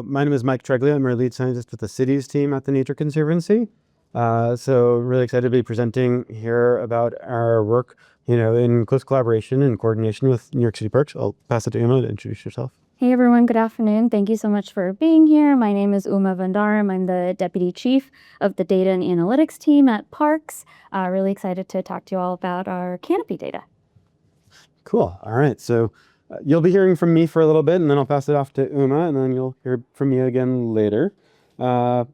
my name is Mike Treglia. I'm our lead scientist with the cities team at the Nature Conservancy. So really excited to be presenting here about our work, in close collaboration and coordination with New York City Parks. I'll pass it to Uma to introduce yourself. Hey everyone, good afternoon. Thank you so much for being here. My name is Uma Vandaram. I'm the Deputy Chief of the Data and Analytics team at Parks. Really excited to talk to you all about our canopy data. Cool. All right. So you'll be hearing from me for a little bit, and then I'll pass it off to Uma, and then you'll hear from me again later. All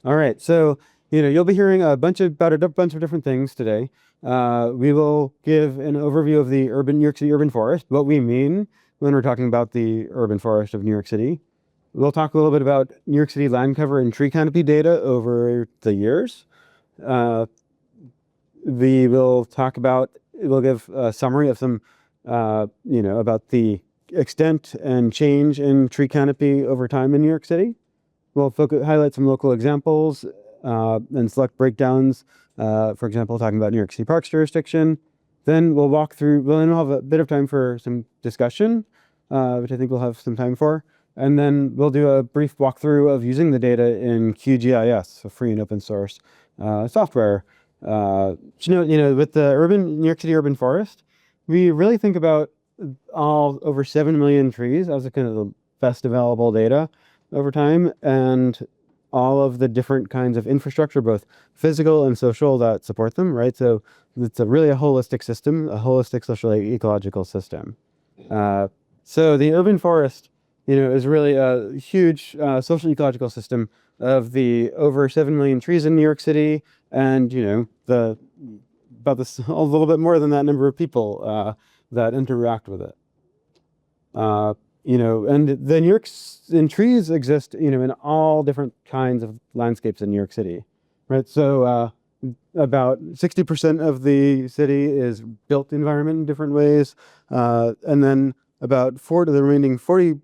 right. So, you'll be hearing about a bunch of different things today. We will give an overview of the New York City urban forest, what we mean when we're talking about the urban forest of New York City. We'll talk a little bit about New York City land cover and tree canopy data over the years. We'll give a summary of some, about the extent and change in tree canopy over time in New York City. We'll highlight some local examples and select breakdowns, for example, talking about New York City Parks jurisdiction. Then we'll have a bit of time for some discussion, which I think we'll have some time for. And then we'll do a brief walkthrough of using the data in QGIS, a free and open source software. With the New York City urban forest, we really think about over 7 million trees as kind of the best available data over time, and all of the different kinds of infrastructure, both physical and social, that support them, right? So it's really a holistic system, a holistic social ecological system. So the urban forest, is really a huge social ecological system of the over 7 million trees in New York City, and a little bit more than that number of people that interact with it. And the trees exist, in all different kinds of landscapes in New York City, right? So about 60% of the city is built environment in different ways, and then about the remaining 40%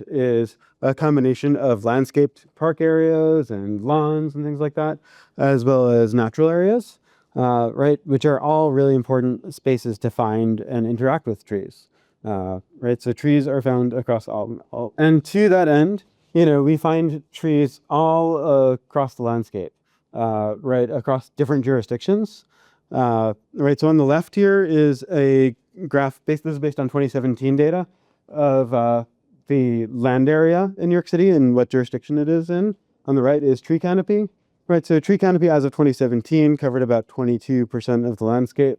is a combination of landscaped park areas and lawns and things like that, as well as natural areas, right, which are all really important spaces to find and interact with trees, right? So trees are found across all. And to that end, we find trees all across the landscape, right, across different jurisdictions. Right, so on the left here is a graph, this is based on 2017 data of the land area in New York City and what jurisdiction it is in. On the right is tree canopy. Right, so tree canopy as of 2017 covered about 22% of the landscape,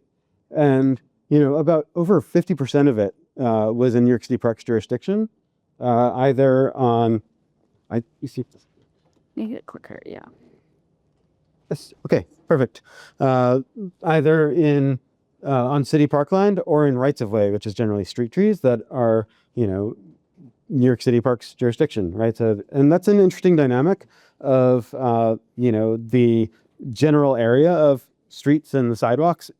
and about over 50% of it was in New York City Parks jurisdiction, either on. You see this? Make it quicker, yeah. Yes. Okay, perfect. Either on city parkland or in rights of way, which is generally street trees that are New York City Parks jurisdiction, right? So, and that's an interesting dynamic of, the general area of streets and the sidewalks.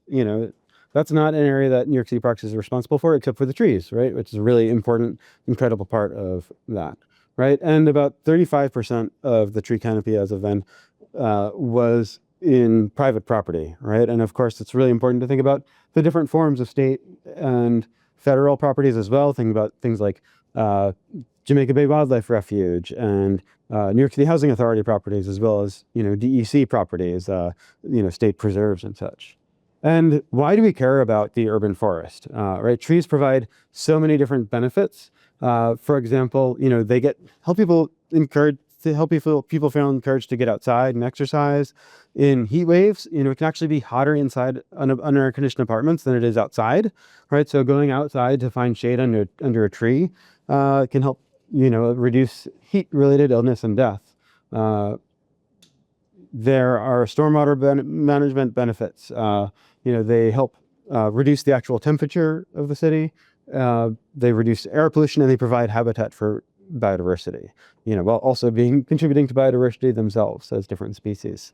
That's not an area that New York City Parks is responsible for, except for the trees, right? Which is a really important, incredible part of that, right? And about 35% of the tree canopy as of then was in private property, right? And of course, it's really important to think about the different forms of state and federal properties as well. Think about things like Jamaica Bay Wildlife Refuge and New York City Housing Authority properties, as well as DEC properties, state preserves and such. And why do we care about the urban forest? Right, trees provide so many different benefits. For example, they help people feel encouraged to get outside and exercise. In heat waves, it can actually be hotter inside under air-conditioned apartments than it is outside, right? So going outside to find shade under a tree can help, reduce heat-related illness and death. There are stormwater management benefits. They help reduce the actual temperature of the city. They reduce air pollution, and they provide habitat for biodiversity, while also contributing to biodiversity themselves as different species.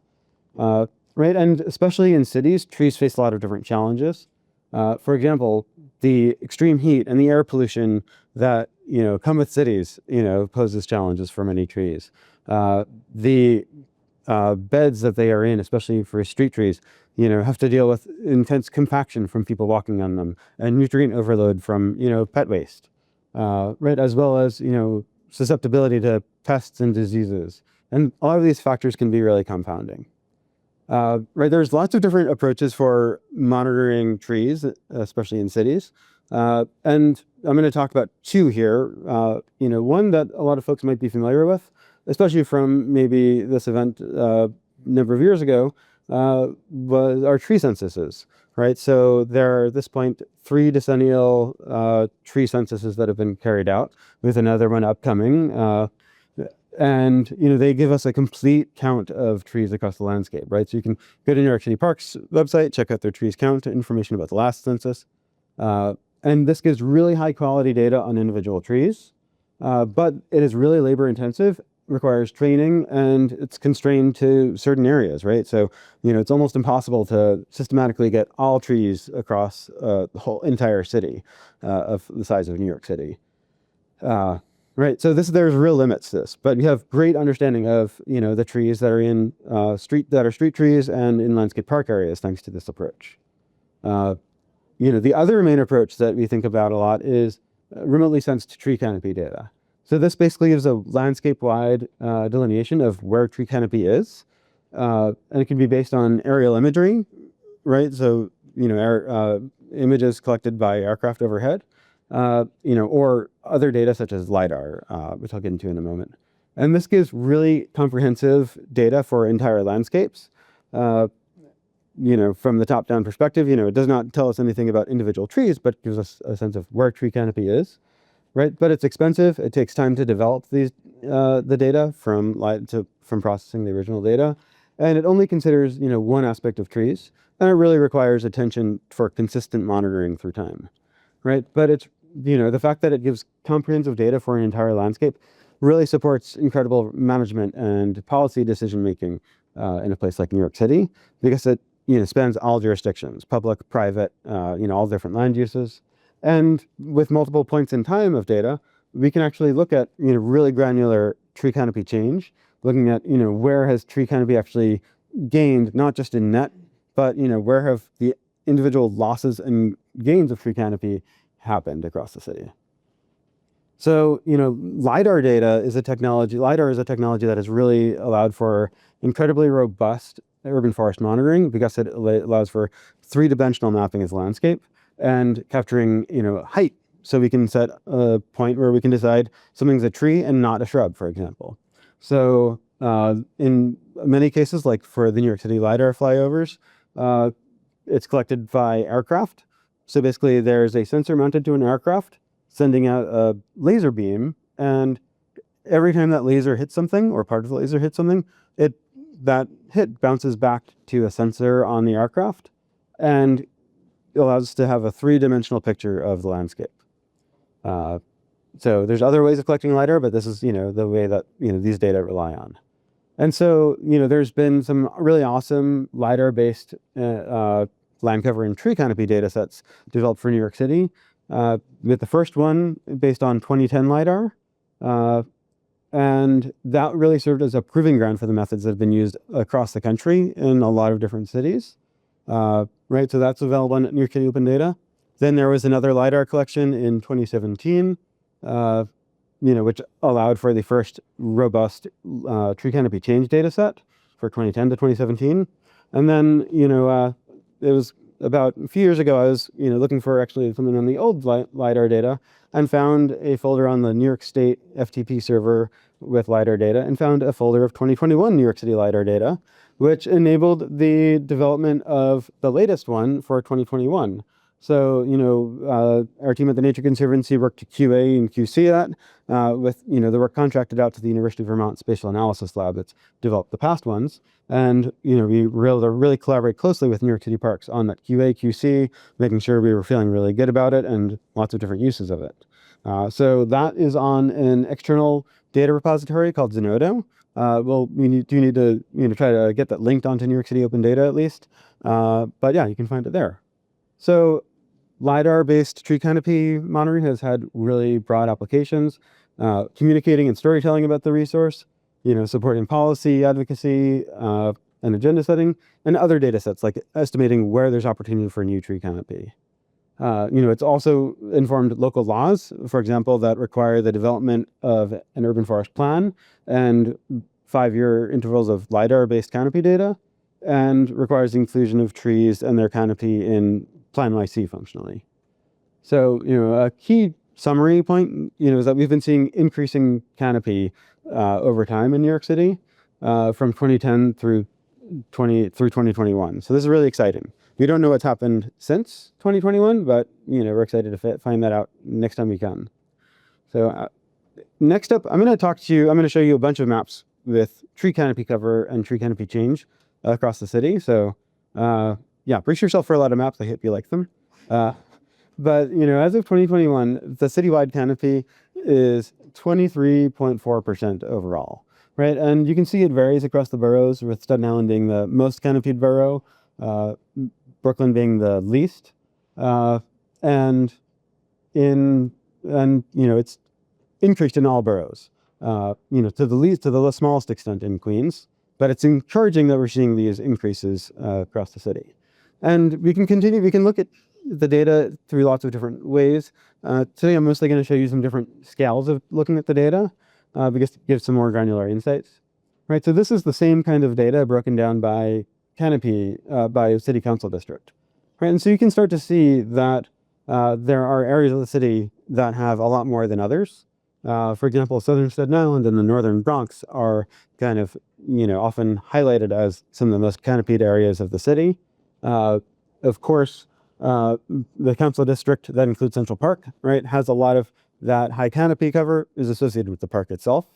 Right, and especially in cities, trees face a lot of different challenges. For example, the extreme heat and the air pollution that come with cities, poses challenges for many trees. The beds that they are in, especially for street trees, have to deal with intense compaction from people walking on them and nutrient overload from, pet waste, right? As well as, susceptibility to pests and diseases. And a lot of these factors can be really compounding. Right, there's lots of different approaches for monitoring trees, especially in cities. And I'm going to talk about two here. One that a lot of folks might be familiar with, especially from maybe this event a number of years ago, was our tree censuses, right? So there are at this point 3 decennial tree censuses that have been carried out, with another one upcoming. And they give us a complete count of trees across the landscape, right? So you can go to New York City Parks website, check out their trees count, information about the last census. And this gives really high quality data on individual trees, but it is really labor intensive, requires training, and it's constrained to certain areas, right? So, it's almost impossible to systematically get all trees across the whole entire city of the size of New York City. Right, so there's real limits to this, but you have great understanding of the trees that are in street trees and in landscape park areas thanks to this approach. The other main approach that we think about a lot is remotely sensed tree canopy data. So this basically gives a landscape-wide delineation of where tree canopy is, and it can be based on aerial imagery, right? So images collected by aircraft overhead. Or other data such as LiDAR, which I'll get into in a moment. And this gives really comprehensive data for entire landscapes. From the top-down perspective, it does not tell us anything about individual trees, but gives us a sense of where tree canopy is, right? But it's expensive. It takes time to develop the data from processing the original data. And it only considers, one aspect of trees, and it really requires attention for consistent monitoring through time. Right, but it's the fact that it gives comprehensive data for an entire landscape really supports incredible management and policy decision making in a place like New York City, because it spans all jurisdictions, public, private, all different land uses, and with multiple points in time of data, we can actually look at really granular tree canopy change, looking at where has tree canopy actually gained, not just in net, but where have the individual losses and gains of tree canopy happened across the city. So, LiDAR is a technology that has really allowed for incredibly robust urban forest monitoring, because it allows for 3-dimensional mapping of the landscape and capturing, height. So we can set a point where we can decide something's a tree and not a shrub, for example. So in many cases, like for the New York City LiDAR flyovers, it's collected by aircraft. So basically there's a sensor mounted to an aircraft sending out a laser beam, and every time that laser hits something, or part of the laser hits something, that hit bounces back to a sensor on the aircraft, and it allows us to have a 3-dimensional picture of the landscape. So there's other ways of collecting LiDAR, but this is the way that these data rely on. And so, there's been some really awesome LiDAR-based land cover and tree canopy data sets developed for New York City, with the first one based on 2010 LiDAR. And that really served as a proving ground for the methods that have been used across the country in a lot of different cities. Right, so that's available on New York City Open Data. Then there was another LiDAR collection in 2017, which allowed for the first robust tree canopy change data set for 2010 to 2017. And then, it was about a few years ago, I was, looking for actually something on the old LiDAR data, and found a folder on the New York State FTP server with LiDAR data, and found a folder of 2021 New York City LiDAR data, which enabled the development of the latest one for 2021. So, our team at the Nature Conservancy worked to QA and QC that with, the work contracted out to the University of Vermont Spatial Analysis Lab that's developed the past ones. And, we were able to really collaborate closely with New York City Parks on that QA, QC, making sure we were feeling really good about it and lots of different uses of it. So that is on an external data repository called Zenodo. We do need to, try to get that linked onto New York City Open Data at least. But yeah, you can find it there. So LiDAR-based tree canopy monitoring has had really broad applications, communicating and storytelling about the resource, supporting policy, advocacy, and agenda setting, and other data sets like estimating where there's opportunity for new tree canopy. It's also informed local laws, for example, that require the development of an urban forest plan and 5-year intervals of LiDAR-based canopy data, and requires the inclusion of trees and their canopy in Plan YC functionally. So, a key summary point, is that we've been seeing increasing canopy over time in New York City from 2010 through 2021. So this is really exciting. We don't know what's happened since 2021, but we're excited to find that out next time we can. So next up, I'm going to show you a bunch of maps with tree canopy cover and tree canopy change across the city. So brace yourself for a lot of maps. I hope you like them. But as of 2021, the citywide canopy is 23.4% overall, right? And you can see it varies across the boroughs, with Staten Island being the most canopied borough, Brooklyn being the least, and it's increased in all boroughs. To the smallest extent in Queens, but it's encouraging that we're seeing these increases across the city. And we can continue. We can look at the data through lots of different ways. Today, I'm mostly going to show you some different scales of looking at the data, because to give some more granular insights. Right. So this is the same kind of data broken down by canopy, by city council district. Right. And so you can start to see that there are areas of the city that have a lot more than others. For example, Southern Staten Island and the Northern Bronx are kind of, often highlighted as some of the most canopied areas of the city. Of course, the council district that includes Central Park, right, has a lot of that high canopy cover is associated with the park itself.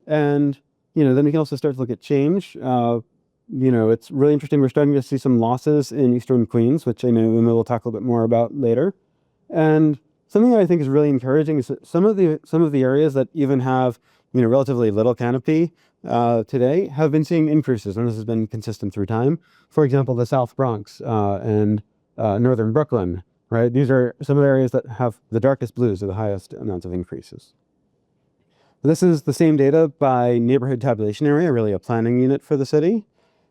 And, then we can also start to look at change. It's really interesting. We're starting to see some losses in Eastern Queens, which I know Uma will talk a little bit more about later. And something that I think is really encouraging is that some of the areas that even have, relatively little canopy today have been seeing increases, and this has been consistent through time. For example, the South Bronx and Northern Brooklyn, right? These are some of the areas that have the darkest blues or the highest amounts of increases. This is the same data by neighborhood tabulation area, really a planning unit for the city.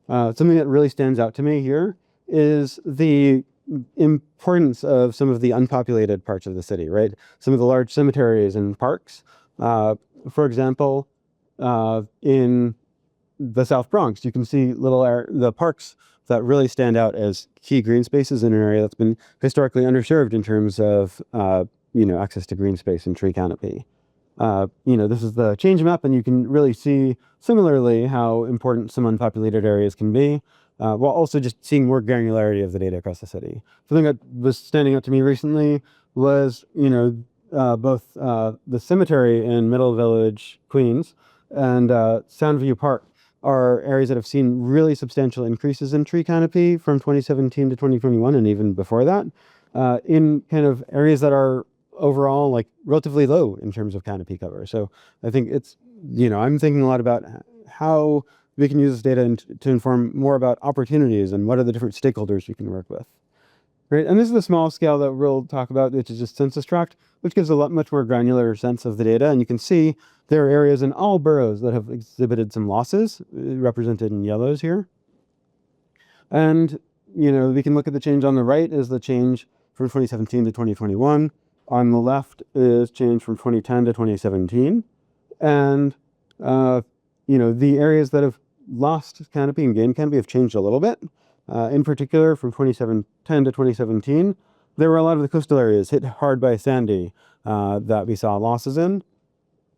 Something that really stands out to me here is the importance of some of the unpopulated parts of the city, right? Some of the large cemeteries and parks. For example, in the South Bronx, you can see the parks that really stand out as key green spaces in an area that's been historically underserved in terms of access to green space and tree canopy. This is the change map, and you can really see similarly how important some unpopulated areas can be, while also just seeing more granularity of the data across the city. Something that was standing out to me recently was, both the cemetery in Middle Village, Queens, and Soundview Park are areas that have seen really substantial increases in tree canopy from 2017 to 2021, and even before that, in kind of areas that are overall like relatively low in terms of canopy cover. So I think it's, I'm thinking a lot about how we can use this data to inform more about opportunities and what are the different stakeholders we can work with. Right. And this is the small scale that we'll talk about, which is just census tract, which gives a much more granular sense of the data. And you can see there are areas in all boroughs that have exhibited some losses, represented in yellows here. And, we can look at the change on the right is the change from 2017 to 2021. On the left is change from 2010 to 2017. And, the areas that have lost canopy and gained canopy have changed a little bit. In particular, from 2010 to 2017, there were a lot of the coastal areas hit hard by Sandy that we saw losses in.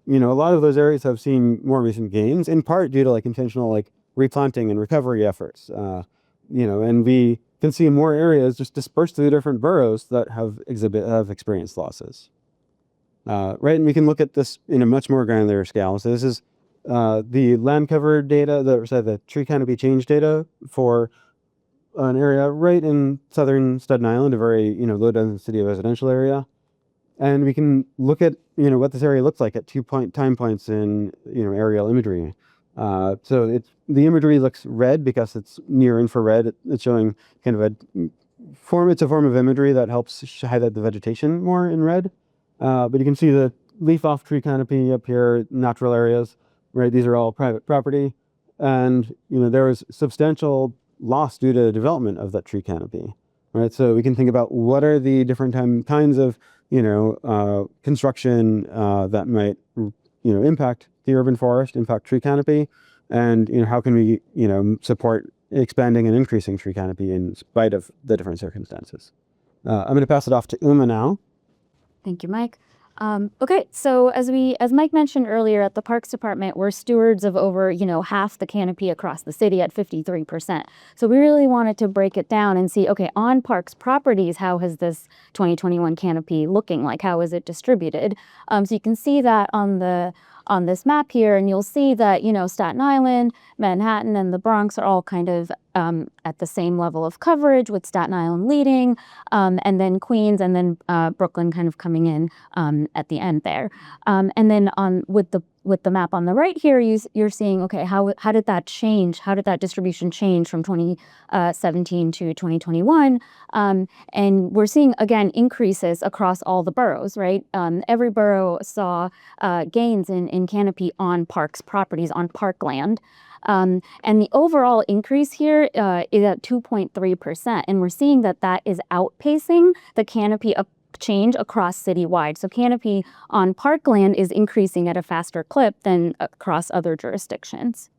A lot of those areas have seen more recent gains, in part due to intentional replanting and recovery efforts. And we can see more areas just dispersed through the different boroughs that have experienced losses. Right, and we can look at this in a much more granular scale. So this is the land cover data, the tree canopy change data for an area right in Southern Staten Island, a very low density residential area, and we can look at what this area looks like at 2 time points in aerial imagery. So the imagery looks red because it's near infrared. It's showing kind of it's a form of imagery that helps highlight the vegetation more in red. But you can see the leaf off tree canopy up here, natural areas, right? These are all private property. and there was substantial loss due to development of that tree canopy, right? So we can think about what are the different kinds of construction that might impact the urban forest, impact tree canopy, and how can we support expanding and increasing tree canopy in spite of the different circumstances. I'm going to pass it off to Uma now. Thank you, Mike. Okay, so as Mike mentioned earlier, at the Parks Department, we're stewards of over, half the canopy across the city at 53%. So we really wanted to break it down and see, okay, on Parks properties, how has this 2021 canopy looking like? How is it distributed? So you can see that on this map here, and you'll see that, Staten Island, Manhattan, and the Bronx are all kind of at the same level of coverage, with Staten Island leading, and then Queens, and then Brooklyn kind of coming in at the end there. And then with the map on the right here, you're seeing, okay, how did that change? How did that distribution change from 2017 to 2021? And we're seeing, again, increases across all the boroughs, right? Every borough saw gains in canopy on Parks properties, on parkland. And the overall increase here is at 2.3%. And we're seeing that is outpacing the canopy change across citywide. So canopy on parkland is increasing at a faster clip than across other jurisdictions.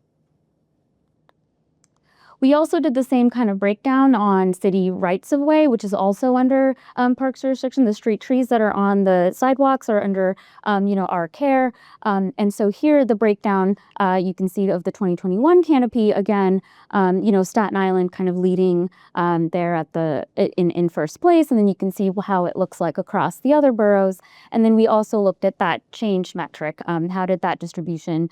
We also did the same kind of breakdown on city rights-of-way, which is also under Parks jurisdiction. The street trees that are on the sidewalks are under, our care. And so here, the breakdown you can see of the 2021 canopy, again, Staten Island kind of leading there in first place, and then you can see how it looks like across the other boroughs. And then we also looked at that change metric. How did that distribution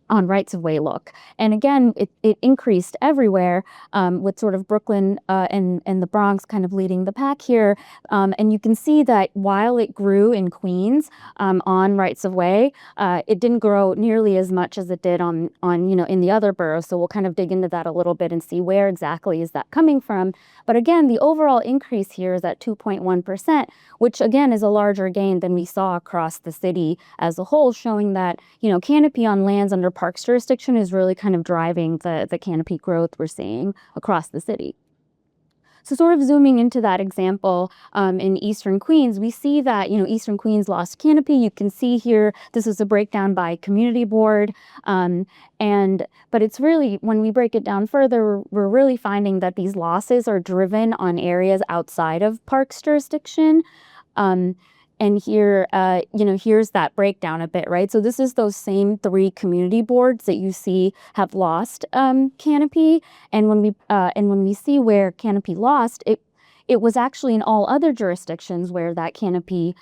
on rights-of-way look? And again, it increased everywhere, with sort of Brooklyn and the Bronx kind of leading the pack here. And you can see that while it grew in Queens on rights-of-way, it didn't grow nearly as much as it did on in the other boroughs. So we'll kind of dig into that a little bit and see where exactly is that coming from. But again, the overall increase here is at 2.1%, which again is a larger gain than we saw across the city as a whole, showing that canopy on lands under Parks jurisdiction is really kind of driving the canopy growth we're seeing across the city. So sort of zooming into that example in Eastern Queens, we see that, Eastern Queens lost canopy. You can see here, this is a breakdown by community board. But it's really, when we break it down further, we're really finding that these losses are driven on areas outside of Parks jurisdiction. And here, here's that breakdown a bit, right? So this is those same 3 community boards that you see have lost canopy. And when we see where canopy lost, it was actually in all other jurisdictions where that canopy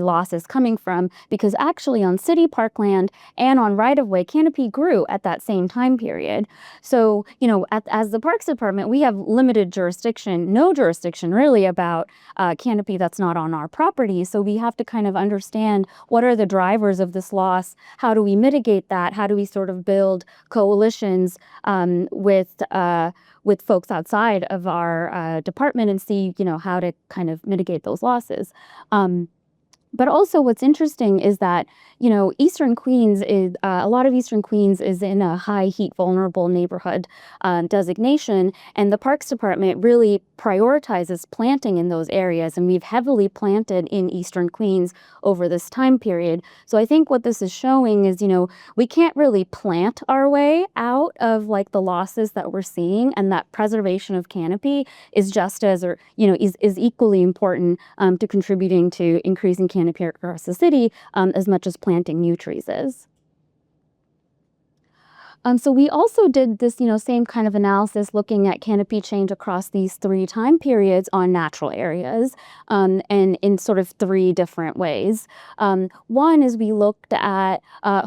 loss is coming from, because actually on city parkland and on right-of-way, canopy grew at that same time period. So, as the Parks Department, we have limited jurisdiction, no jurisdiction really about canopy that's not on our property. So we have to kind of understand what are the drivers of this loss, how do we mitigate that, how do we sort of build coalitions with folks outside of our department and see, how to kind of mitigate those losses. But also what's interesting is that, Eastern Queens is, a lot of Eastern Queens is in a high heat vulnerable neighborhood designation, and the Parks Department really prioritizes planting in those areas, and we've heavily planted in Eastern Queens over this time period. So I think what this is showing is, we can't really plant our way out of like the losses that we're seeing, and that preservation of canopy is just as, or, is equally important to contributing to increasing canopy across the city as much as planting new trees is. So we also did this, same kind of analysis looking at canopy change across these 3 time periods on natural areas, and in sort of 3 different ways. One is we looked at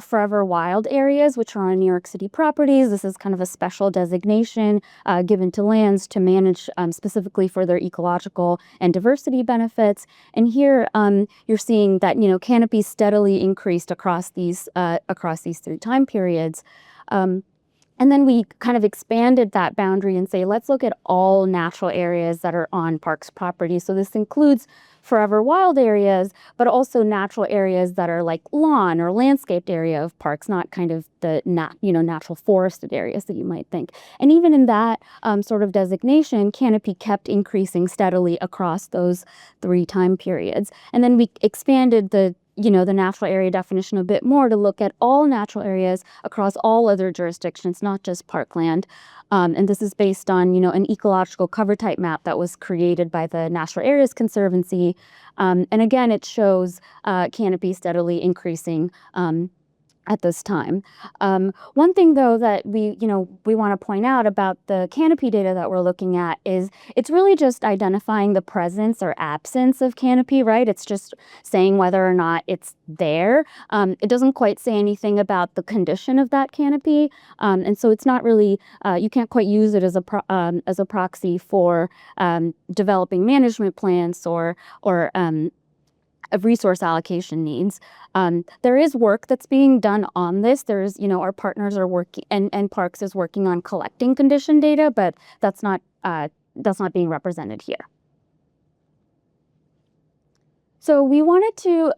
forever wild areas, which are on New York City properties. This is kind of a special designation given to lands to manage specifically for their ecological and diversity benefits. And here you're seeing that, canopy steadily increased across these 3 time periods. And then we kind of expanded that boundary and say, let's look at all natural areas that are on parks property. So this includes forever wild areas, but also natural areas that are like lawn or landscaped area of parks, not kind of the natural forested areas that you might think. And even in that sort of designation, canopy kept increasing steadily across those 3 time periods. And then we expanded the natural area definition a bit more to look at all natural areas across all other jurisdictions, not just parkland. And this is based on, an ecological cover type map that was created by the Natural Areas Conservancy. And again, it shows canopy steadily increasing at this time. One thing though that we want to point out about the canopy data that we're looking at is it's really just identifying the presence or absence of canopy, right? It's just saying whether or not it's there. It doesn't quite say anything about the condition of that canopy. And so it's not really, you can't quite use it as a proxy for developing management plans or of resource allocation needs. There is work that's being done on this. There's, our partners are working, and Parks is working on collecting condition data, but that's not being represented here. So we wanted to,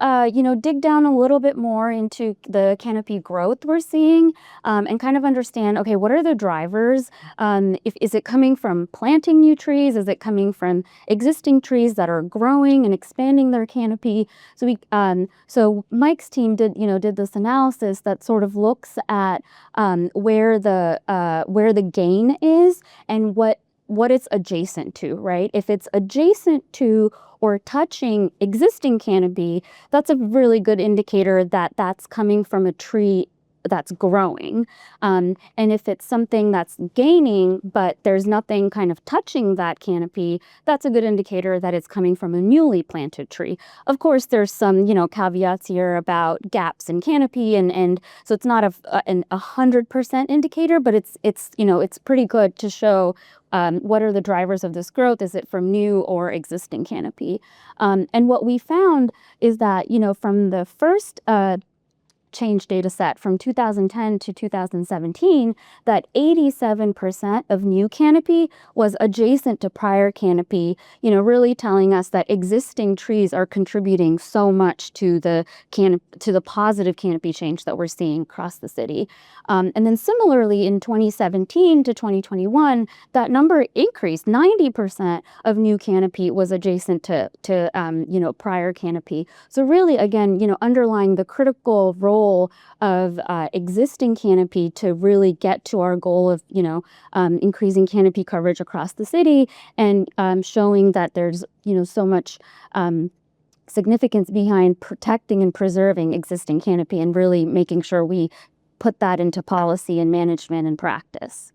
dig down a little bit more into the canopy growth we're seeing and kind of understand, okay, what are the drivers? Is it coming from planting new trees? Is it coming from existing trees that are growing and expanding their canopy? So Mike's team did this analysis that sort of looks at where the gain is and what it's adjacent to, right? If it's adjacent to or touching existing canopy, that's a really good indicator that that's coming from a tree that's growing. And if it's something that's gaining, but there's nothing kind of touching that canopy, that's a good indicator that it's coming from a newly planted tree. Of course, there's some, caveats here about gaps in canopy, and so it's not an 100% indicator, but it's pretty good to show what are the drivers of this growth? Is it from new or existing canopy? And what we found is that, from the first change data set from 2010 to 2017, that 87% of new canopy was adjacent to prior canopy, really telling us that existing trees are contributing so much to the positive canopy change that we're seeing across the city. And then similarly in 2017 to 2021, that number increased. 90% of new canopy was adjacent to prior canopy. So really, again, underlying the critical role of existing canopy to really get to our goal of increasing canopy coverage across the city, and showing that there's so much significance behind protecting and preserving existing canopy and really making sure we put that into policy and management and practice.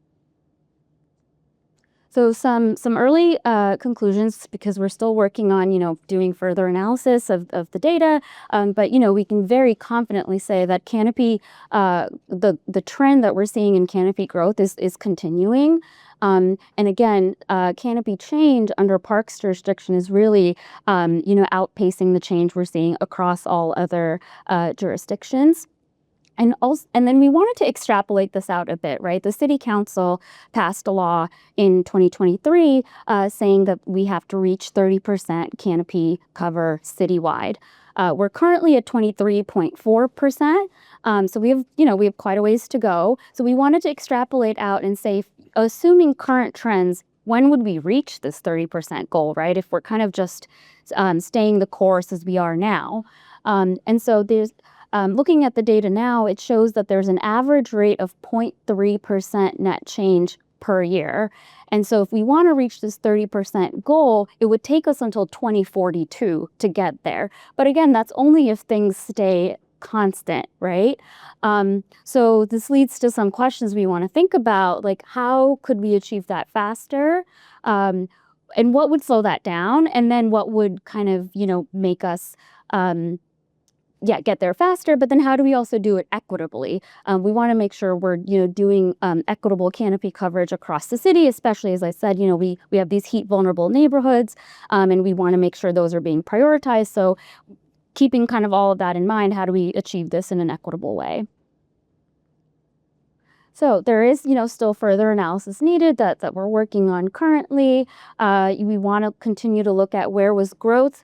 So some early conclusions, because we're still working on, doing further analysis of the data, but, we can very confidently say that canopy, the trend that we're seeing in canopy growth is continuing. And again, canopy change under parks jurisdiction is really, outpacing the change we're seeing across all other jurisdictions. And then we wanted to extrapolate this out a bit, right? The City Council passed a law in 2023 saying that we have to reach 30% canopy cover citywide. We're currently at 23.4%, so we have quite a ways to go. So we wanted to extrapolate out and say, assuming current trends, when would we reach this 30% goal, right? If we're kind of just staying the course as we are now. And so there's looking at the data now, it shows that there's an average rate of 0.3% net change per year. And so if we want to reach this 30% goal, it would take us until 2042 to get there. But again, that's only if things stay constant, right? So this leads to some questions we want to think about, like how could we achieve that faster? And what would slow that down? And then what would kind of, make us get there faster, but then how do we also do it equitably? We want to make sure we're, doing equitable canopy coverage across the city, especially, as I said, we have these heat vulnerable neighborhoods, and we want to make sure those are being prioritized. So keeping kind of all of that in mind, how do we achieve this in an equitable way? So there is, still further analysis needed that we're working on currently. We want to continue to look at where was growth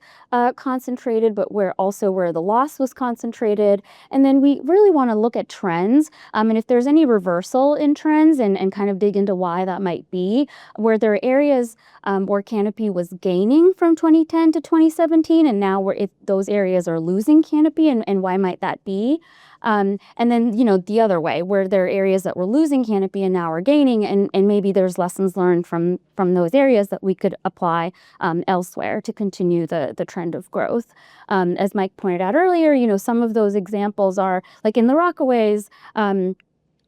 concentrated, but where the loss was concentrated. And then we really want to look at trends. And if there's any reversal in trends and kind of dig into why that might be, where there are areas where canopy was gaining from 2010 to 2017, and now if those areas are losing canopy, and why might that be? And then, the other way, where there are areas that were losing canopy and now are gaining, and maybe there's lessons learned from those areas that we could apply elsewhere to continue the trend of growth. As Mike pointed out earlier, some of those examples are like in the Rockaways,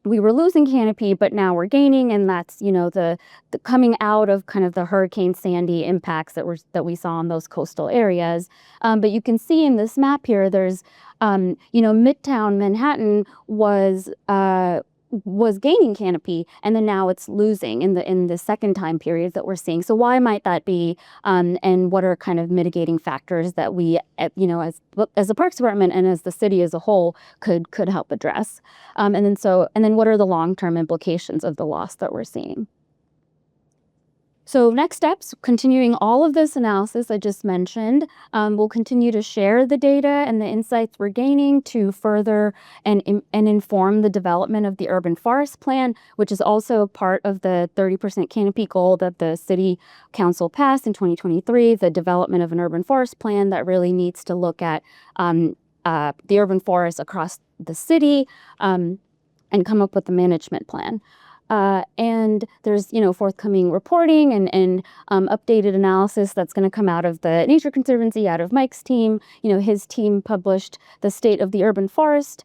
we were losing canopy, but now we're gaining, and that's the coming out of kind of the Hurricane Sandy impacts that we saw in those coastal areas. But you can see in this map here, there's Midtown Manhattan was gaining canopy, and then now it's losing in the second time period that we're seeing. So why might that be? And what are kind of mitigating factors that we, as the Parks Department and as the city as a whole could help address? And then what are the long-term implications of the loss that we're seeing? So next steps, continuing all of this analysis I just mentioned, we'll continue to share the data and the insights we're gaining to further and inform the development of the urban forest plan, which is also part of the 30% canopy goal that the city council passed in 2023, the development of an urban forest plan that really needs to look at the urban forest across the city and come up with a management plan. And there's, forthcoming reporting and updated analysis that's going to come out of the Nature Conservancy, out of Mike's team. His team published the State of the Urban Forest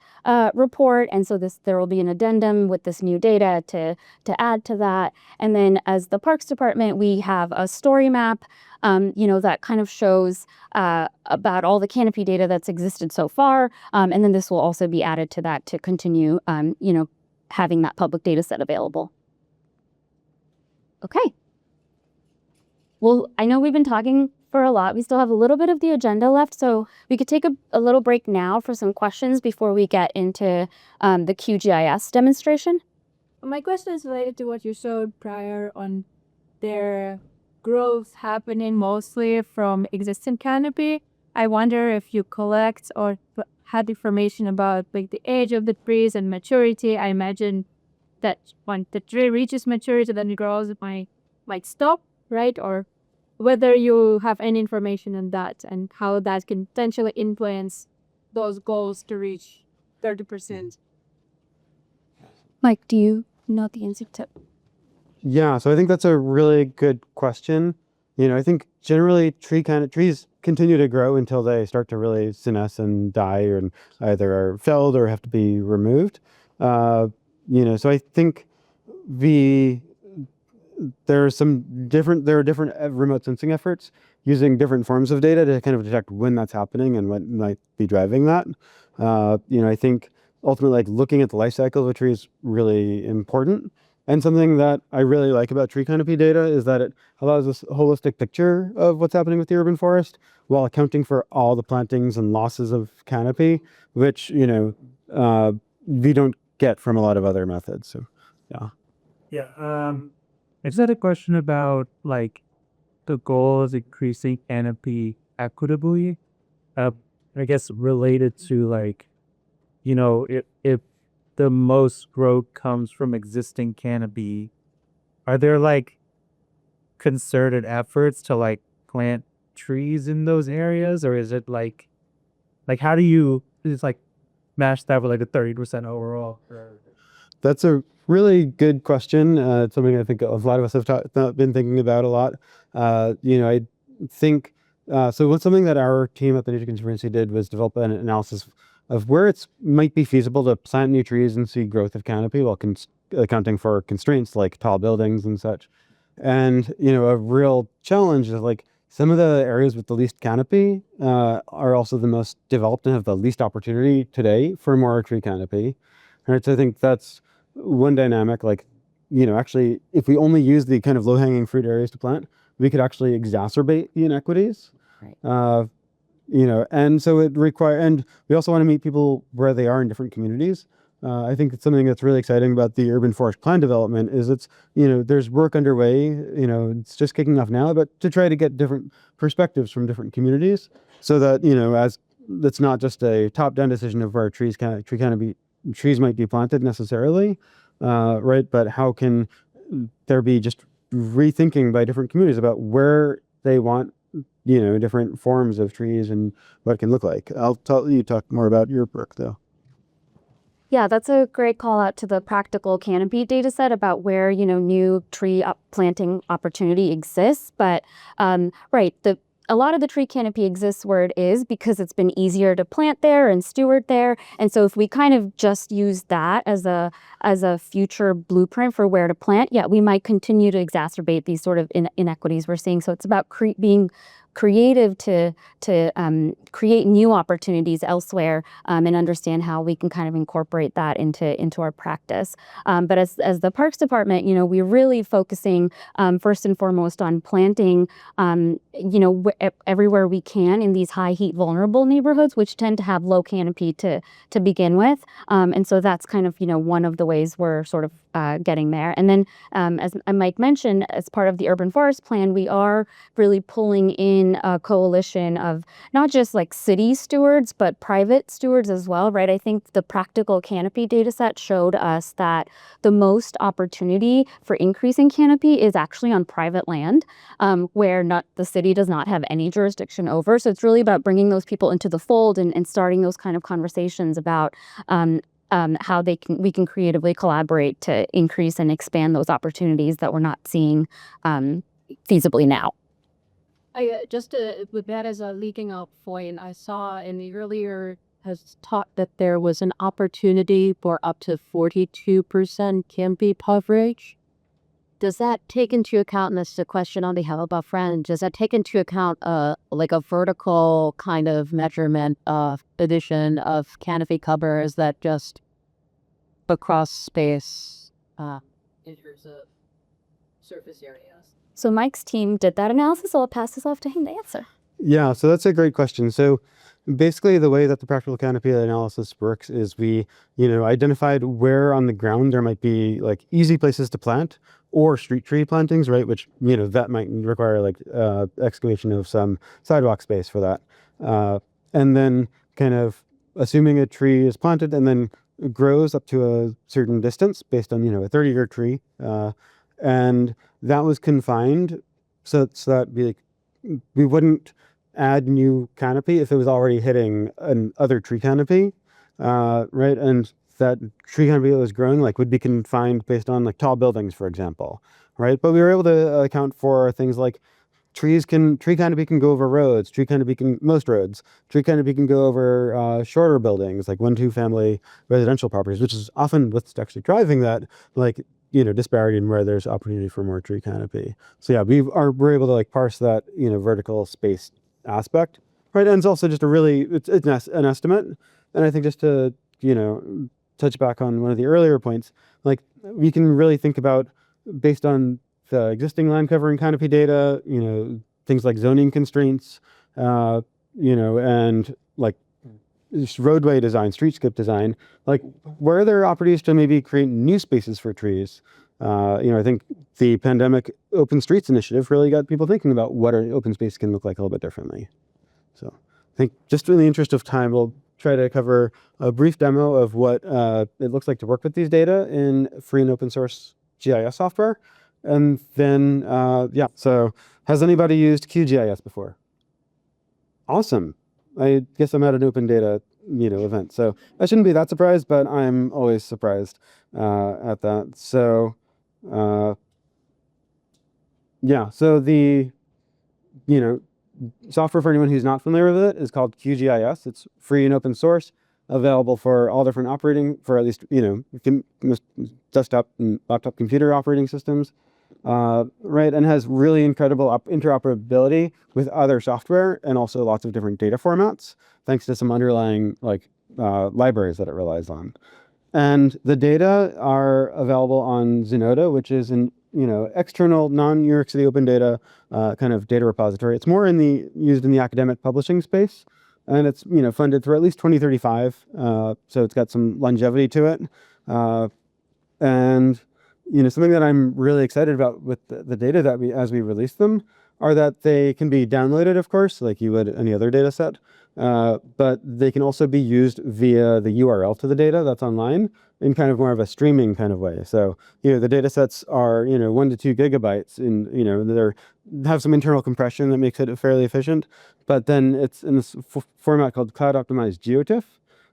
report, and so there will be an addendum with this new data to add to that. And then as the Parks Department, we have a story map that kind of shows about all the canopy data that's existed so far. And then this will also be added to that to continue, having that public data set available. Okay. Well, I know we've been talking for a lot. We still have a little bit of the agenda left, so we could take a little break now for some questions before we get into the QGIS demonstration. My question is related to what you showed prior on their growth happening mostly from existing canopy. I wonder if you collect or had information about like the age of the trees and maturity. I imagine that when the tree reaches maturity, then it grows, it might stop, right? Or whether you have any information on that and how that can potentially influence those goals to reach 30%. Mike, do you know the answer to? Yeah, so I think that's a really good question. I think generally trees continue to grow until they start to really senesce and die, and either are felled or have to be removed. So I think there are different remote sensing efforts using different forms of data to kind of detect when that's happening and what might be driving that. I think ultimately, like, looking at the life cycle of a tree is really important. And something that I really like about tree canopy data is that it allows us a holistic picture of what's happening with the urban forest while accounting for all the plantings and losses of canopy, which, we don't get from a lot of other methods. So, yeah. Yeah. I just had a question about like the goal of increasing canopy equitably. I guess related to like, if the most growth comes from existing canopy, are there like concerted efforts to like plant trees in those areas, or is it like how do you just like match that with like the 30% overall? That's a really good question. It's something I think a lot of us have been thinking about a lot. I think so. Something that our team at the Nature Conservancy did was develop an analysis of where it might be feasible to plant new trees and see growth of canopy while accounting for constraints like tall buildings and such. And a real challenge is like some of the areas with the least canopy are also the most developed and have the least opportunity today for more tree canopy. Right, so I think that's one dynamic. Like, actually, if we only use the kind of low-hanging fruit areas to plant, we could actually exacerbate the inequities. Right. And so and we also want to meet people where they are in different communities. I think it's something that's really exciting about the urban forest plan development is it's, there's work underway, it's just kicking off now, but to try to get different perspectives from different communities so that, as it's not just a top-down decision of where trees might be planted necessarily, right? But how can there be just rethinking by different communities about where they want, different forms of trees and what it can look like. I'll tell you talk more about your work though. Yeah, that's a great call out to the practical canopy data set about where, new tree planting opportunity exists. But right, a lot of the tree canopy exists where it is because it's been easier to plant there and steward there. And so if we kind of just use that as a future blueprint for where to plant, yeah, we might continue to exacerbate these sort of inequities we're seeing. So it's about being creative to create new opportunities elsewhere and understand how we can kind of incorporate that into our practice. But as the Parks Department, we're really focusing first and foremost on planting, everywhere we can in these high heat vulnerable neighborhoods, which tend to have low canopy to begin with. And so that's kind of, one of the ways we're sort of getting there. And then, as Mike mentioned, as part of the urban forest plan, we are really pulling in a coalition of not just like city stewards, but private stewards as well, right? I think the practical canopy data set showed us that the most opportunity for increasing canopy is actually on private land, where the city does not have any jurisdiction over. So it's really about bringing those people into the fold and starting those kind of conversations about how we can creatively collaborate to increase and expand those opportunities that we're not seeing feasibly now. With that as a leaking out point, I saw in the earlier has taught that there was an opportunity for up to 42% canopy coverage. Does that take into account, and this is a question on behalf of a friend, does that take into account like a vertical kind of measurement of addition of canopy cover? Is that just across space in terms of surface areas? So Mike's team did that analysis, so I'll pass this off to him to answer. Yeah, so that's a great question. So basically the way that the practical canopy analysis works is we, identified where on the ground there might be like easy places to plant or street tree plantings, right? Which, that might require like excavation of some sidewalk space for that. And then kind of assuming a tree is planted and then grows up to a certain distance based on, a 30-year tree. And that was confined so that we wouldn't add new canopy if it was already hitting another tree canopy, right? And that tree canopy that was growing would be confined based on tall buildings, for example, right? But we were able to account for things like tree canopy can go over roads, most roads. Tree canopy can go over shorter buildings, like 1-2 family residential properties, which is often what's actually driving that, disparity in where there's opportunity for more tree canopy. So yeah, we're able to parse that, vertical space aspect, right? And it's also just it's an estimate. And I think just to, touch back on one of the earlier points, we can really think about based on the existing land cover and canopy data, things like zoning constraints, and roadway design, streetscape design, where there are opportunities to maybe create new spaces for trees. I think the pandemic open streets initiative really got people thinking about what an open space can look like a little bit differently. So I think just in the interest of time, we'll try to cover a brief demo of what it looks like to work with these data in free and open source GIS software. And then, so has anybody used QGIS before? Awesome. I guess I'm at an open data, event. So I shouldn't be that surprised, but I'm always surprised at that. So, so the, software for anyone who's not familiar with it is called QGIS. It's free and open source, available for all different for at least, desktop and laptop computer operating systems. Right, and has really incredible interoperability with other software and also lots of different data formats, thanks to some underlying libraries that it relies on. And the data are available on Zenodo, which is an external non-New York City open data kind of data repository. It's more used in the academic publishing space, and it's funded through at least 2035. So it's got some longevity to it, and something that I'm really excited about with the data that as we release them are that they can be downloaded, of course, like you would any other data set, but they can also be used via the URL to the data that's online in kind of more of a streaming kind of way. So, the data sets are, 1 to 2 gigabytes and, they have some internal compression that makes it fairly efficient, but then it's in this format called cloud optimized GeoTIFF,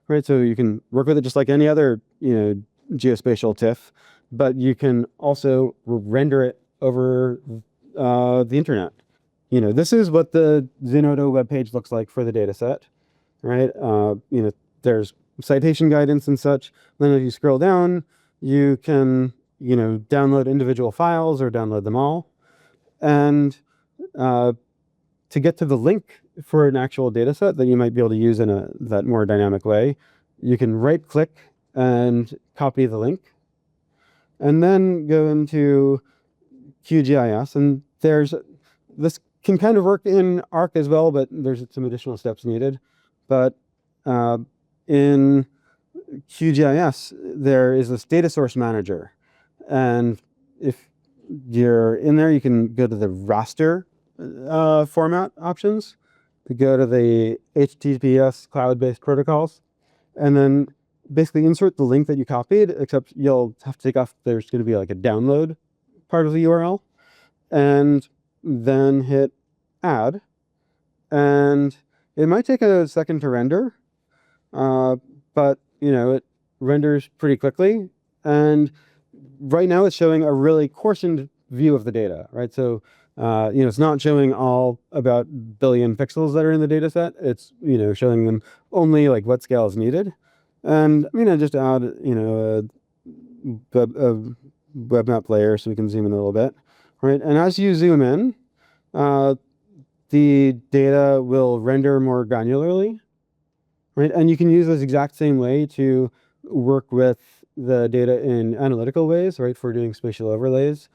right? So you can work with it just like any other, geospatial TIFF, but you can also render it over the internet. This is what the Zenodo webpage looks like for the data set, right? There's citation guidance and such. Then if you scroll down, you can, download individual files or download them all. And to get to the link for an actual data set that you might be able to use in that more dynamic way, you can right click and copy the link and then go into QGIS. And this can kind of work in ARC as well, but there's some additional steps needed. But in QGIS, there is this data source manager. And if you're in there, you can go to the raster format options, to go to the HTTPS cloud-based protocols, and then basically insert the link that you copied, except you'll have to take off, there's going to be like a download part of the URL, and then hit add. And it might take a second to render, but it renders pretty quickly. And right now it's showing a really coarsened view of the data, right? So, it's not showing all about billion pixels that are in the data set. It's, showing them only like what scale is needed. And I'm going to just add, a web map layer so we can zoom in a little bit, right? And as you zoom in, the data will render more granularly, right? And you can use this exact same way to work with the data in analytical ways, right? For doing spatial overlays.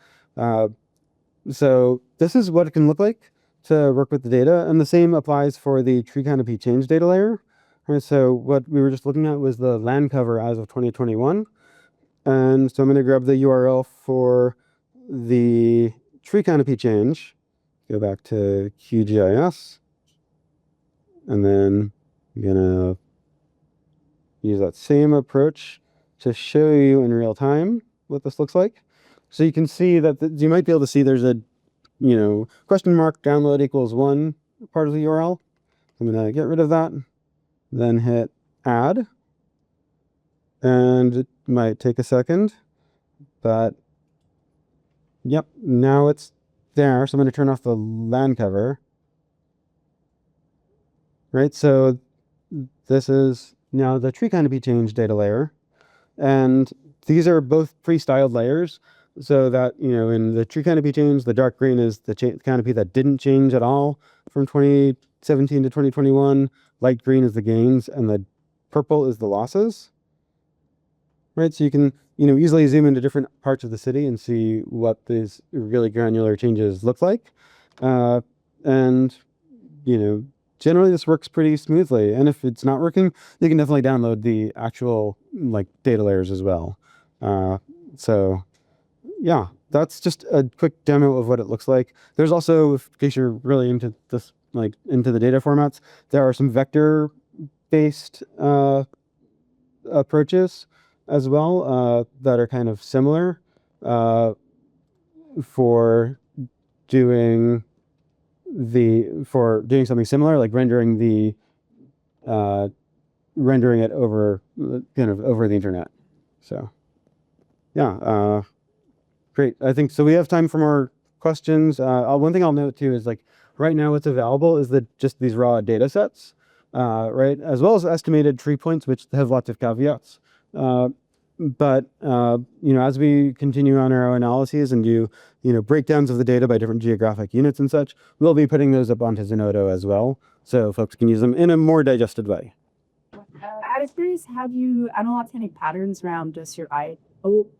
So this is what it can look like to work with the data. And the same applies for the tree canopy change data layer. Right, so what we were just looking at was the land cover as of 2021. And so I'm going to grab the URL for the tree canopy change, go back to QGIS, and then I'm going to use that same approach to show you in real time what this looks like. So you can see that you might be able to see there's a, question mark download equals 1 part of the URL. I'm going to get rid of that. Then hit add, and it might take a second, but yep, now it's there. So I'm going to turn off the land cover, right? So this is now the tree canopy change data layer, and these are both pre-styled layers, so that, in the tree canopy change, the dark green is the canopy that didn't change at all from 2017 to 2021. Light green is the gains, and the purple is the losses, right? So you can, easily zoom into different parts of the city and see what these really granular changes look like. And, generally this works pretty smoothly. And if it's not working, you can definitely download the actual data layers as well. So yeah, that's just a quick demo of what it looks like. There's also, in case you're really into this, into the data formats, there are some vector-based approaches as well that are kind of similar for doing something similar, like rendering it over over the internet. So yeah, great. I think so. We have time for more questions. One thing I'll note too is right now what's available is just these raw data sets, right? As well as estimated tree points, which have lots of caveats. But as we continue on our analyses and do, breakdowns of the data by different geographic units and such, we'll be putting those up onto Zenodo as well, so folks can use them in a more digested way. I was curious, have you analyzed any patterns around just your IO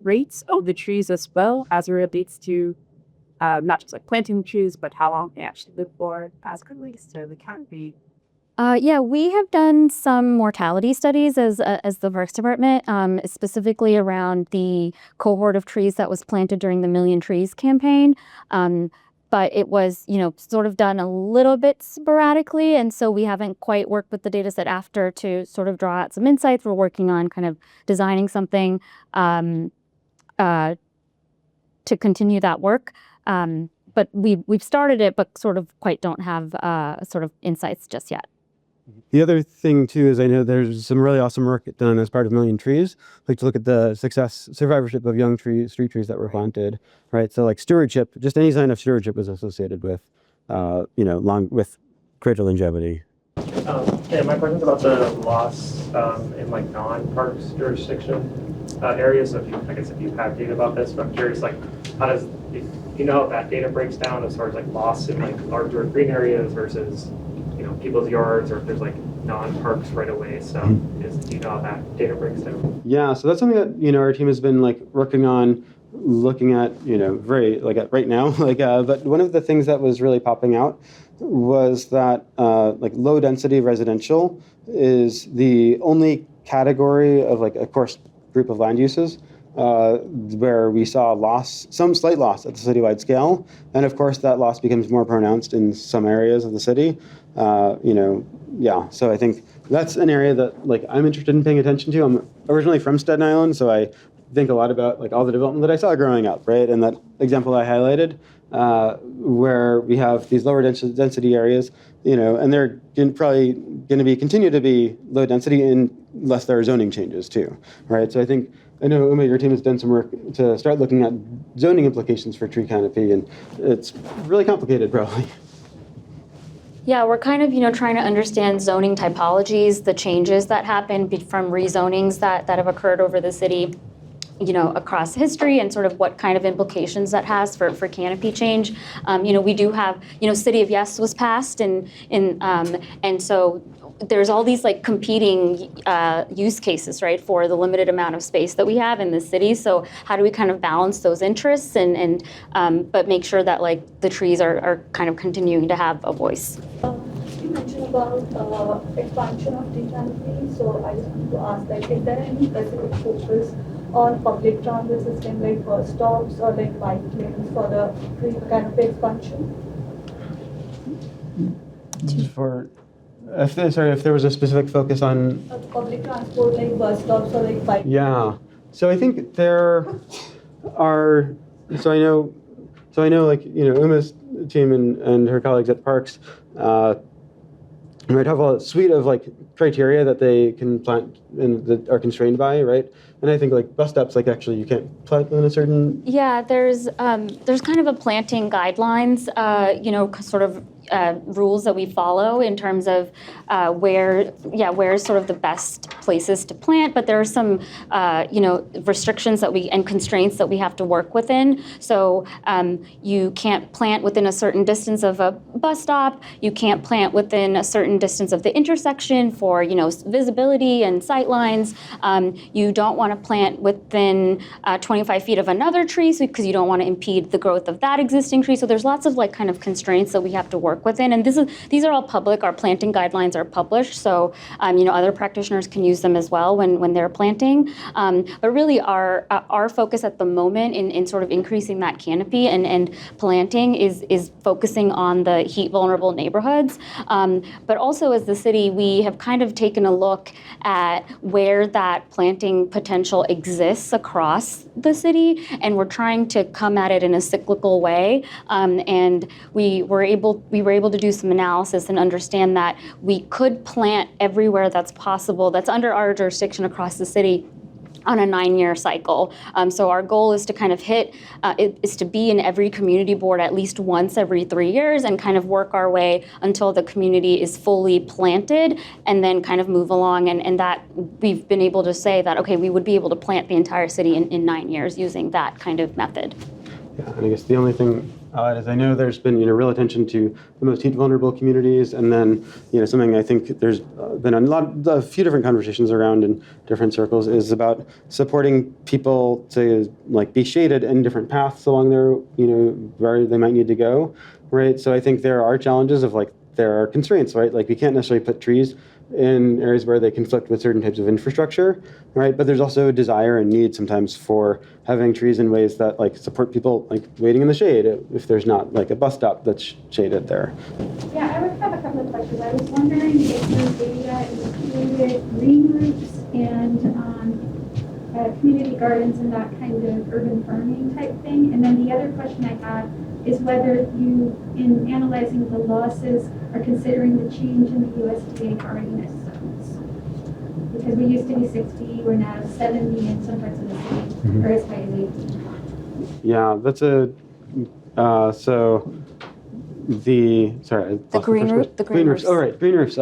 rates of the trees as well, as it relates to not just planting trees, but how long they actually live for as it relates to the canopy Yeah, we have done some mortality studies as the Parks Department, specifically around the cohort of trees that was planted during the Million Trees campaign. But it was, sort of done a little bit sporadically, and so we haven't quite worked with the data set after to sort of draw out some insights. We're working on kind of designing something to continue that work. But we've started it, but sort of quite don't have sort of insights just yet. The other thing too is I know there's some really awesome work done as part of Million Trees, like to look at the survivorship of young street trees that were planted, right? So like stewardship, just any sign of stewardship was associated with, with greater longevity. Yeah, my question's about the loss in like non-parks jurisdiction areas. So if you have data about this, but I'm curious, like, how that data breaks down as far as like loss in like larger green areas versus people's yards, or if there's like non-parks right away. So do you know how that data breaks down? Yeah, so that's something that our team has been like working on, looking at very like at right now. But one of the things that was really popping out was that like low density residential is the only category of like a course group of land uses where we saw some slight loss at the citywide scale, and of course that loss becomes more pronounced in some areas of the city. So I think that's an area that like I'm interested in paying attention to. I'm originally from Staten Island, so I think a lot about like all the development that I saw growing up, right? And that example I highlighted, where we have these lower density areas, and they're probably going to continue to be low density unless there are zoning changes too, right? So I know, Uma, your team has done some work to start looking at zoning implications for tree canopy, and it's really complicated, probably. Yeah, we're kind of, trying to understand zoning typologies, the changes that happen from rezonings that have occurred over the city, across history, and sort of what kind of implications that has for canopy change. We do have, City of Yes was passed, and so there's all these like competing use cases, right, for the limited amount of space that we have in the city. So how do we kind of balance those interests and but make sure that like the trees are kind of continuing to have a voice? You mentioned about expansion of tree canopy. So I just wanted to ask, like, is there any specific focus on public transit system like bus stops or like bike lanes for the tree canopy expansion? If there was a specific focus on Public transport like bus stops or like bike. Yeah. So I think there are. So I know like Uma's team and her colleagues at Parks might have a suite of like criteria that they can plant and that are constrained by, right? And I think like bus stops, like actually you can't plant within a certain. Yeah, there's kind of a planting guidelines, sort of rules that we follow in terms of where's sort of the best places to plant, but there are some restrictions and constraints that we have to work within. So you can't plant within a certain distance of a bus stop. You can't plant within a certain distance of the intersection for visibility and sight lines. You don't want to plant within 25 feet of another tree because you don't want to impede the growth of that existing tree. So there's lots of like kind of constraints that we have to work within, and these are all public. Our planting guidelines are published, so other practitioners can use them as well when they're planting. But really, our focus at the moment in sort of increasing that canopy and planting is focusing on the heat vulnerable neighborhoods. But also, as the city, we have kind of taken a look at where that planting potential exists across the city, and we're trying to come at it in a cyclical way. And we were able to do some analysis and understand that we could plant everywhere that's possible, that's under our jurisdiction across the city, on a 9-year cycle. So our goal is to kind of is to be in every community board at least once every 3 years and kind of work our way until the community is fully planted, and then kind of move along. And that we've been able to say that, okay, we would be able to plant the entire city in 9 years using that kind of method. Yeah, and I guess the only thing I'll add is I know there's been real attention to the most heat vulnerable communities, and then something I think there's been a few different conversations around in different circles is about supporting people to like be shaded in different paths along their where they might need to go, right? So I think there are challenges of like there are constraints, right? Like we can't necessarily put trees in areas where they conflict with certain types of infrastructure, right? But there's also a desire and need sometimes for having trees in ways that like support people like waiting in the shade if there's not like a bus stop that's shaded there. Yeah, I would have a couple of questions. I was wondering if your data included green roofs and community gardens and that kind of urban farming type thing. And then the other question I had is whether you, in analyzing the losses, are considering the change in the USDA hardiness zones. Because we used to be 60, we're now 70 in some parts of the city, or as high as 80. Yeah, that's so the, sorry. I lost the green first roof- question. the green roofs. Oh, right, green roofs.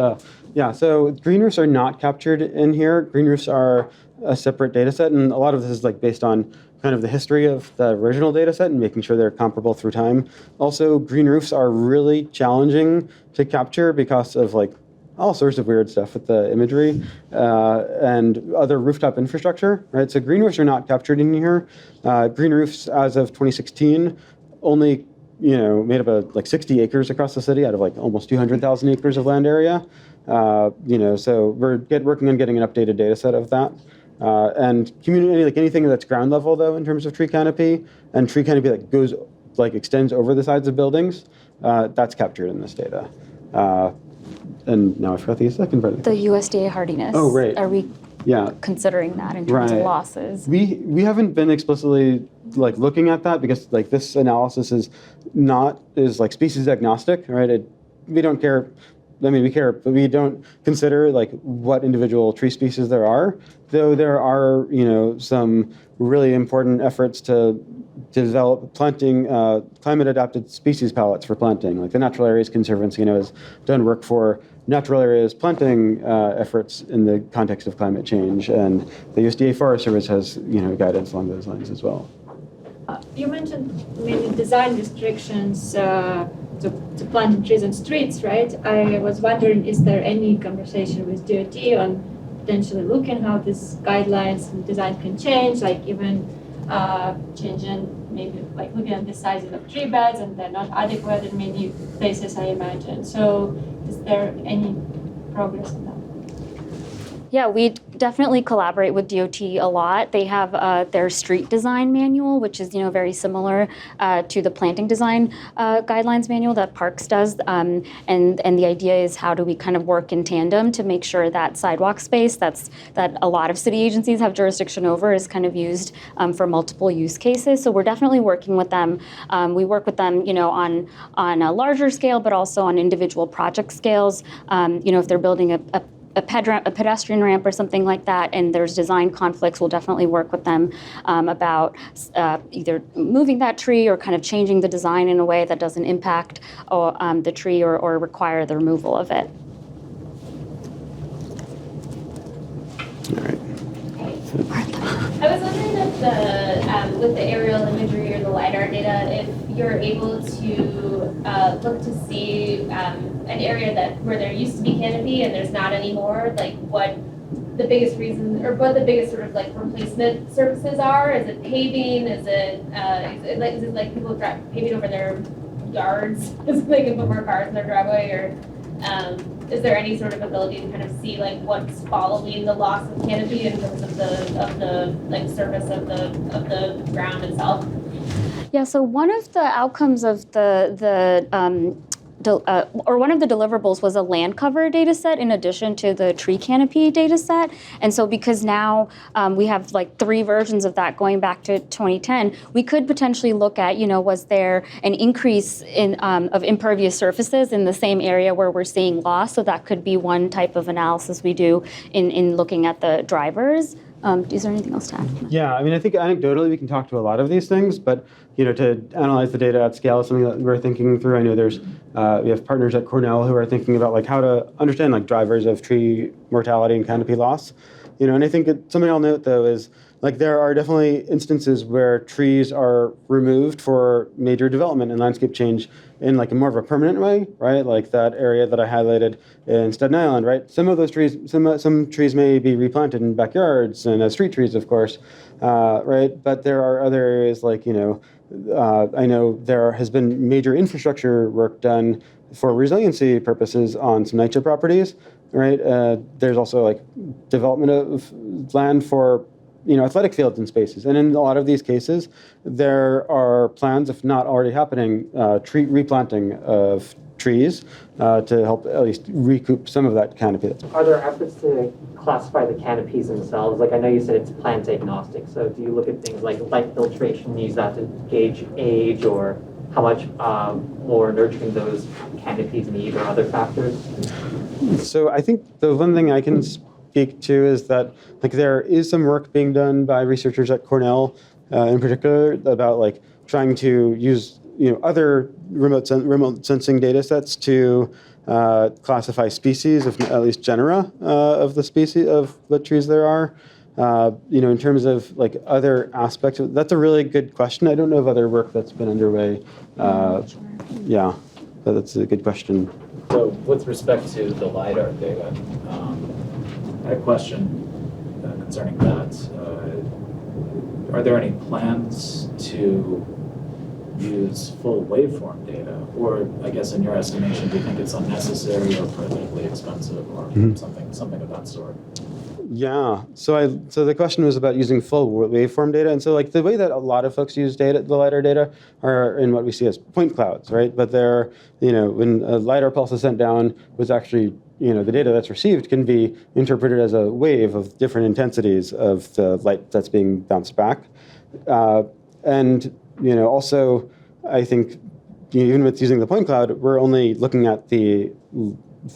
Yeah, so green roofs are not captured in here. Green roofs are a separate data set, and a lot of this is like based on kind of the history of the original data set and making sure they're comparable through time. Also, green roofs are really challenging to capture because of like all sorts of weird stuff with the imagery and other rooftop infrastructure, right? So green roofs are not captured in here. Green roofs, as of 2016, only made up of like 60 acres across the city out of like almost 200,000 acres of land area. So we're working on getting an updated data set of that. And community, like anything that's ground level though, in terms of tree canopy, and tree canopy that extends over the sides of buildings, that's captured in this data. And now I forgot the second part of The USDA hardiness. Oh, right. Are we considering that in terms of Right. losses? We haven't been explicitly like looking at that because like this analysis is like species agnostic, right? We don't care. I mean, we care, but we don't consider like what individual tree species there are. Though there are, some really important efforts to develop planting, climate-adapted species palettes for planting. Like the Natural Areas Conservancy, has done work for natural areas planting efforts in the context of climate change, and the USDA Forest Service has, guidance along those lines as well. You mentioned maybe design restrictions to plant trees on streets, right? I was wondering, is there any conversation with DOT on potentially looking how these guidelines and design can change, like even changing maybe like looking at the sizes of tree beds and they're not adequate in many places, I imagine. So is there any progress on that? Yeah, we definitely collaborate with DOT a lot. They have their street design manual, which is very similar to the planting design guidelines manual that Parks does. And the idea is how do we kind of work in tandem to make sure that sidewalk space that a lot of city agencies have jurisdiction over is kind of used for multiple use cases. So we're definitely working with them. We work with them, on a larger scale, but also on individual project scales. If they're building a pedestrian ramp or something like that, and there's design conflicts, we'll definitely work with them about either moving that tree or kind of changing the design in a way that doesn't impact the tree or require the removal of it. All right. I was wondering if with the aerial imagery or the LiDAR data, if you're able to look to see an area where there used to be canopy and there's not anymore, like what the biggest reason or what the biggest sort of like replacement services are? Is it paving? Is it like people paving over their yards so they can put more cars in their driveway, or is there any sort of ability to kind of see like what's following the loss of canopy in terms of the like surface of the ground itself? Yeah, so one of the outcomes of one of the deliverables was a land cover data set in addition to the tree canopy data set. And so because now we have like 3 versions of that going back to 2010, we could potentially look at, was there an increase of impervious surfaces in the same area where we're seeing loss? So that could be one type of analysis we do in looking at the drivers. Is there anything else to add? Yeah, I mean, I think anecdotally we can talk to a lot of these things, but to analyze the data at scale is something that we're thinking through. I know we have partners at Cornell who are thinking about like how to understand like drivers of tree mortality and canopy loss. And I think something I'll note though is like there are definitely instances where trees are removed for major development and landscape change in like a more of a permanent way, right? Like that area that I highlighted in Staten Island, right? Some of those trees, some trees may be replanted in backyards and as street trees, of course, right? But there are other areas like, I know there has been major infrastructure work done for resiliency purposes on some NYCHA properties, right? There's also like development of land for athletic fields and spaces. And in a lot of these cases, there are plans, if not already happening, tree replanting of trees to help at least recoup some of that canopy. Are there efforts to classify the canopies themselves? Like I know you said it's plant agnostic, so do you look at things like light filtration, use that to gauge age or how much more nurturing those canopies need or other factors? So I think the one thing I can speak to is that like there is some work being done by researchers at Cornell in particular about like trying to use other remote sensing data sets to classify species, if at least genera of the species of the trees there are. In terms of like other aspects, that's a really good question. I don't know of other work that's been underway. Yeah, but that's a good question. So with respect to the LiDAR data, I had a question concerning that. Are there any plans to use full waveform data? Or I guess in your estimation, do you think it's unnecessary or prohibitively expensive or something of that sort? Yeah. So the question was about using full waveform data, and so like the way that a lot of folks use the LiDAR data are in what we see as point clouds, right? But they're when a LiDAR pulse is sent down, was actually the data that's received can be interpreted as a wave of different intensities of the light that's being bounced back, and also I think even with using the point cloud, we're only looking at the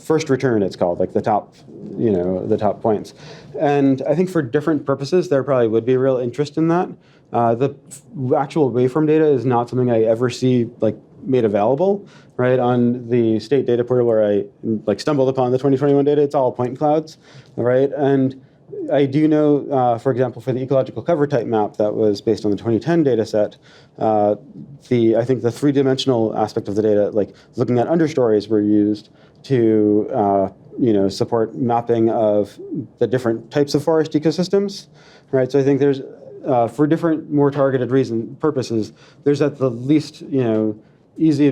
first return, it's called, like the top points. And I think for different purposes, there probably would be real interest in that. The actual waveform data is not something I ever see like made available, right? On the state data portal where I like stumbled upon the 2021 data, it's all point clouds, right? And I do know, for example, for the ecological cover type map that was based on the 2010 data set, I think the three-dimensional aspect of the data, like looking at understories, were used to support mapping of the different types of forest ecosystems, right? So I think there's, for different more targeted purposes, there's at the least, easy,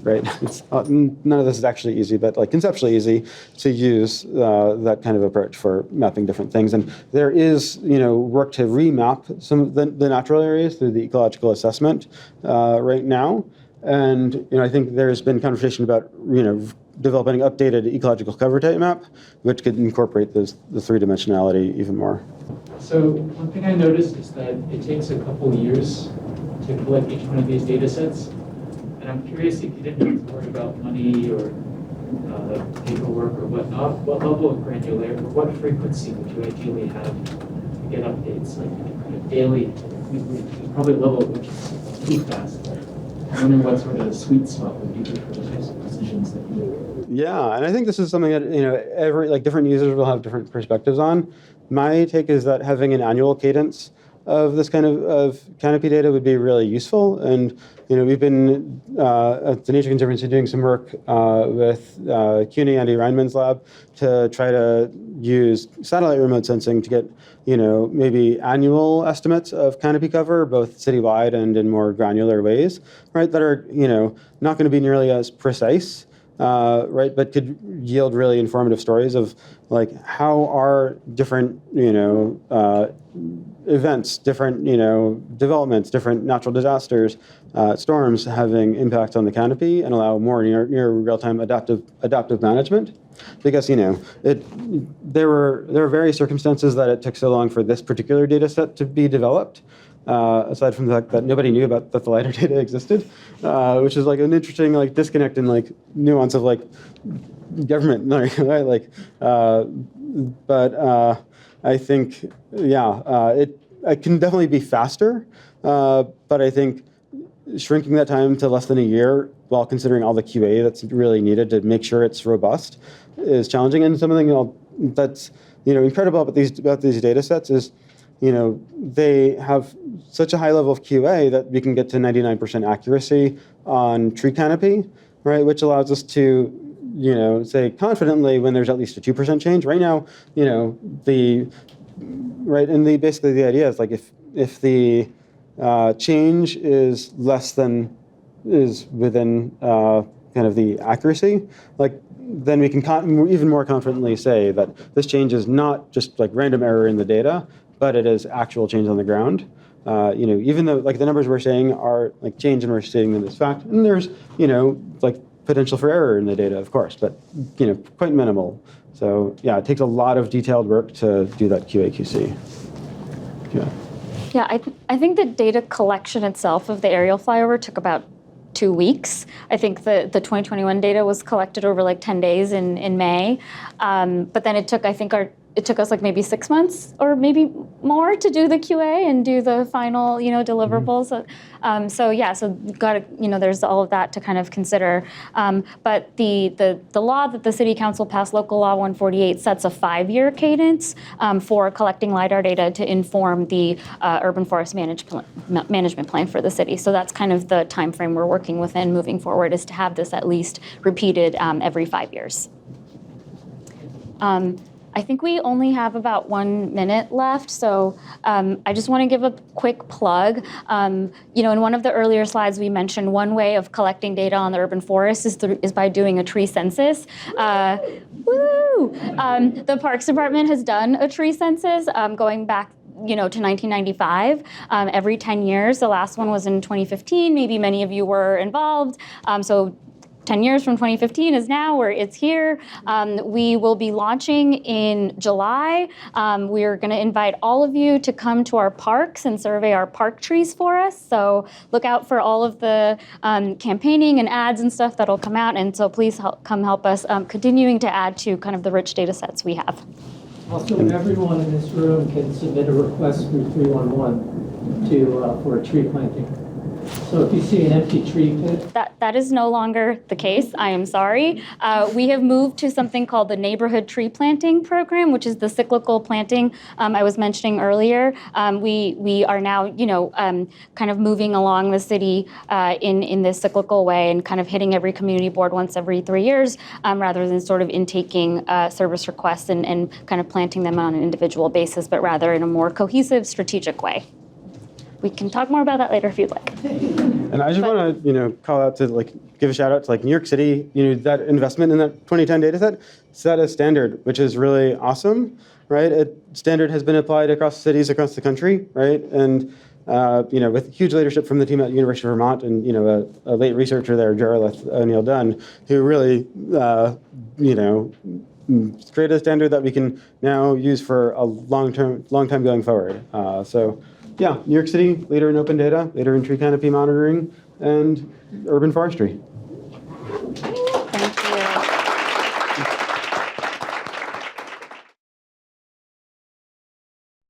right? It's none of this is actually easy, but like conceptually easy to use that kind of approach for mapping different things. And there is, work to remap some of the natural areas through the ecological assessment right now. And I think there's been conversation about developing an updated ecological cover type map, which could incorporate the three-dimensionality even more. So one thing I noticed is that it takes a couple years to collect each one of these data sets. And I'm curious if you didn't have to worry about money or paperwork or whatnot, what level of granularity, or what frequency would you ideally have to get updates? Like daily, weekly, there's probably a level at which it's too fast. I wonder what sort of sweet spot would be good for the types of decisions that you make. Yeah, and I think this is something that every different users will have different perspectives on. My take is that having an annual cadence of this kind of canopy data would be really useful. And we've been at the Nature Conservancy doing some work with CUNY, Andy Reinman's lab, to try to use satellite remote sensing to get maybe annual estimates of canopy cover, both citywide and in more granular ways, right? That are not going to be nearly as precise. Right, but could yield really informative stories of like how are different, events, different, developments, different natural disasters, storms having impacts on the canopy and allow more near real-time adaptive management. Because there were various circumstances that it took so long for this particular data set to be developed. Aside from the fact that nobody knew that the LiDAR data existed, which is like an interesting disconnect and nuance of government, right? But I think it can definitely be faster, but I think shrinking that time to less than a year while considering all the QA that's really needed to make sure it's robust is challenging. And something that's incredible about these data sets is they have such a high level of QA that we can get to 99% accuracy on tree canopy, right? Which allows us to, say confidently when there's at least a 2% change. Right now, basically the idea is if the change is within kind of the accuracy, like then we can even more confidently say that this change is not just like random error in the data, but it is actual change on the ground. Even though like the numbers we're saying are like change and we're stating them as fact, and there's like potential for error in the data, of course, but quite minimal. So yeah, it takes a lot of detailed work to do that QA/QC. Yeah, I think the data collection itself of the aerial flyover took about 2 weeks. I think the 2021 data was collected over like 10 days in May. But then it took us like maybe 6 months or maybe more to do the QA and do the final, deliverables. So we've got to, there's all of that to kind of consider. But the law that the City Council passed, Local Law 148, sets a 5-year cadence for collecting LiDAR data to inform the urban forest management plan for the city. So that's kind of the time frame we're working within moving forward, is to have this at least repeated every 5 years. I think we only have about 1 minute left, so I just want to give a quick plug. In one of the earlier slides, we mentioned one way of collecting data on the urban forest is by doing a tree census. Woo! The Parks Department has done a tree census going back to 1995, every 10 years. The last one was in 2015. Maybe many of you were involved. So 10 years from 2015 is now, where it's here. We will be launching in July. We're going to invite all of you to come to our parks and survey our park trees for us. So look out for all of the campaigning and ads and stuff that'll come out. And so please come help us continuing to add to kind of the rich data sets we have. Also, everyone in this room can submit a request through 311 for a tree planting. So if you see an empty tree pit. That is no longer the case. I am sorry. We have moved to something called the Neighborhood Tree Planting Program, which is the cyclical planting I was mentioning earlier. We are now, kind of moving along the city in this cyclical way and kind of hitting every community board once every 3 years, rather than sort of intaking service requests and kind of planting them on an individual basis, but rather in a more cohesive, strategic way. We can talk more about that later if you'd like. And I just want to, call out to give a shout out to New York City. That investment in that 2010 data set a standard, which is really awesome, right? A standard has been applied across cities across the country, right? And with huge leadership from the team at University of Vermont and a late researcher there, Jarlath O'Neill Dunn, who really created a standard that we can now use for a long time going forward. Yeah, New York City, leader in open data, leader in tree canopy monitoring, and urban forestry.